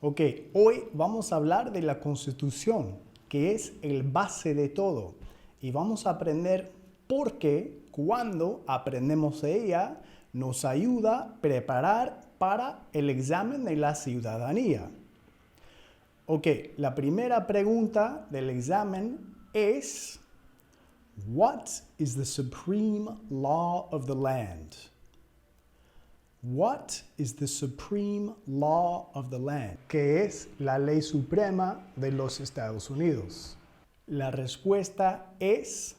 Ok, hoy vamos a hablar de la Constitución, que es el base de todo. Y vamos a aprender por qué, cuando aprendemos de ella, nos ayuda a preparar para el examen de la ciudadanía. Ok, la primera pregunta del examen es: What is the supreme law of the land? What is the supreme law of the land? ¿Qué es la ley suprema de los Estados Unidos? La respuesta es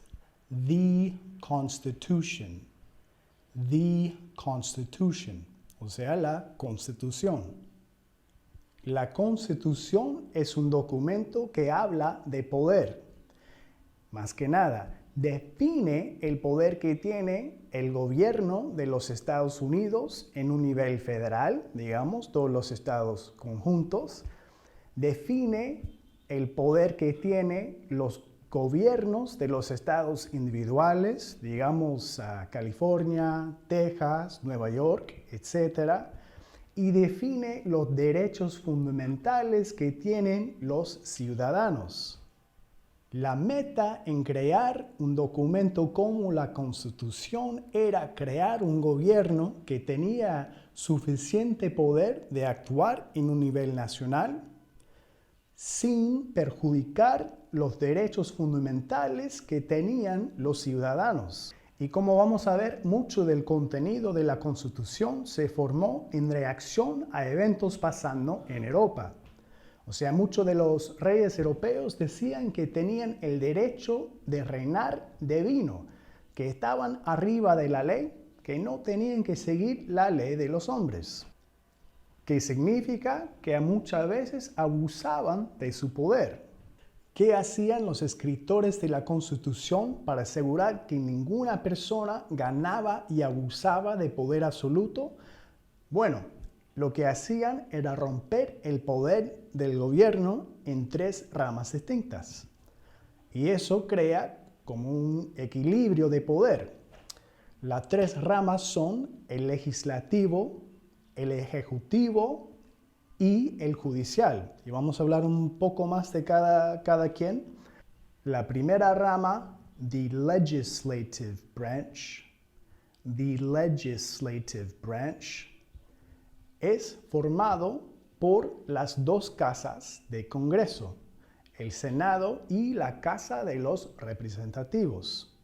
the Constitution. The Constitution, o sea, la Constitución. La Constitución es un documento que habla de poder. Más que nada, define el poder que tiene el gobierno de los Estados Unidos en un nivel federal, digamos, todos los estados conjuntos. Define el poder que tienen los gobiernos de los estados individuales, digamos, California, Texas, Nueva York, etc. Y define los derechos fundamentales que tienen los ciudadanos. La meta en crear un documento como la Constitución era crear un gobierno que tenía suficiente poder de actuar en un nivel nacional sin perjudicar los derechos fundamentales que tenían los ciudadanos. Y como vamos a ver, mucho del contenido de la Constitución se formó en reacción a eventos pasando en Europa. O sea, muchos de los reyes europeos decían que tenían el derecho de reinar divino, que estaban arriba de la ley, que no tenían que seguir la ley de los hombres. Que significa que muchas veces abusaban de su poder. ¿Qué hacían los escritores de la Constitución para asegurar que ninguna persona ganaba y abusaba de poder absoluto? Bueno, lo que hacían era romper el poder del gobierno en tres ramas distintas. Y eso crea como un equilibrio de poder. Las tres ramas son el legislativo, el ejecutivo y el judicial. Y vamos a hablar un poco más de cada quien. La primera rama, the legislative branch. The legislative branch es formado por las dos casas de Congreso, el Senado y la Casa de los Representativos,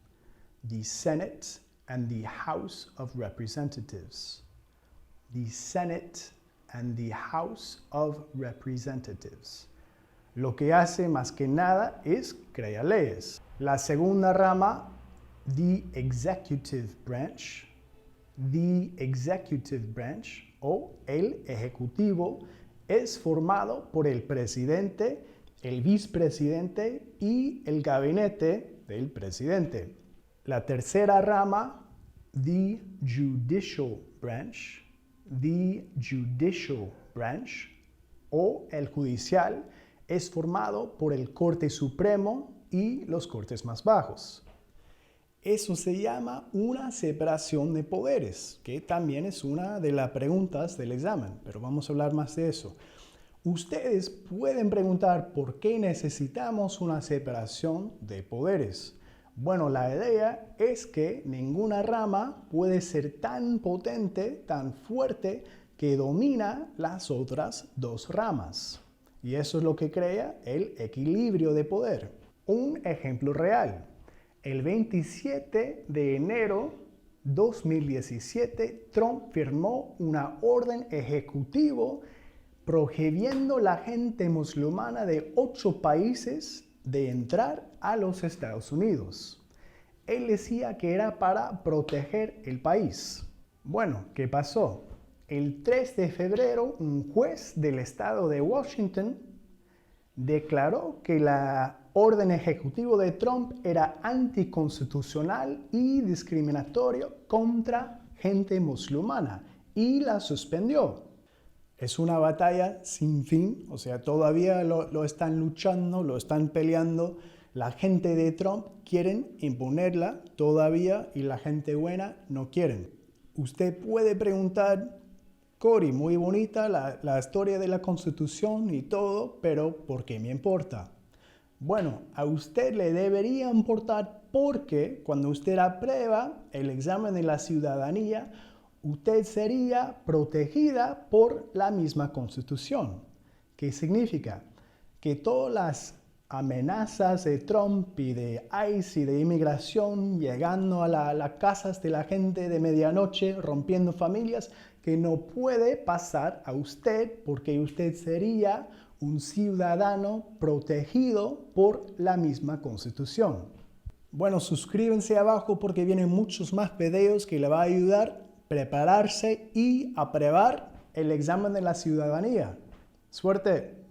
the Senate and the House of Representatives. The Senate and the House of Representatives. Lo que hace más que nada es crear leyes. La segunda rama, the Executive Branch. The Executive Branch o el Ejecutivo es formado por el presidente, el vicepresidente y el gabinete del presidente. La tercera rama, the Judicial Branch. The Judicial Branch o el judicial es formado por el Corte Supremo y los cortes más bajos. Eso se llama una separación de poderes, que también es una de las preguntas del examen, pero vamos a hablar más de eso. Ustedes pueden preguntar por qué necesitamos una separación de poderes. Bueno, la idea es que ninguna rama puede ser tan potente, tan fuerte, que domina las otras dos ramas. Y eso es lo que crea el equilibrio de poder. Un ejemplo real. El 27 de enero de 2017, Trump firmó una orden ejecutiva prohibiendo a la gente musulmana de 8 países de entrar a los Estados Unidos. Él decía que era para proteger el país. Bueno, ¿qué pasó? El 3 de febrero, un juez del estado de Washington declaró que la orden ejecutiva de Trump era anticonstitucional y discriminatorio contra gente musulmana y la suspendió. Es una batalla sin fin, o sea, todavía lo están luchando, lo están peleando. La gente de Trump quieren imponerla todavía y la gente buena no quieren. Usted puede preguntar, Cori, muy bonita la historia de la Constitución y todo, pero ¿por qué me importa? Bueno, a usted le debería importar porque cuando usted aprueba el examen de la ciudadanía, usted sería protegida por la misma Constitución. ¿Qué significa? Que todas las amenazas de Trump y de ICE y de inmigración llegando a las casas de la gente de medianoche, rompiendo familias, que no puede pasar a usted porque usted sería un ciudadano protegido por la misma Constitución. Bueno, suscríbanse abajo porque vienen muchos más videos que le va a ayudar a prepararse y aprobar el examen de la ciudadanía. ¡Suerte!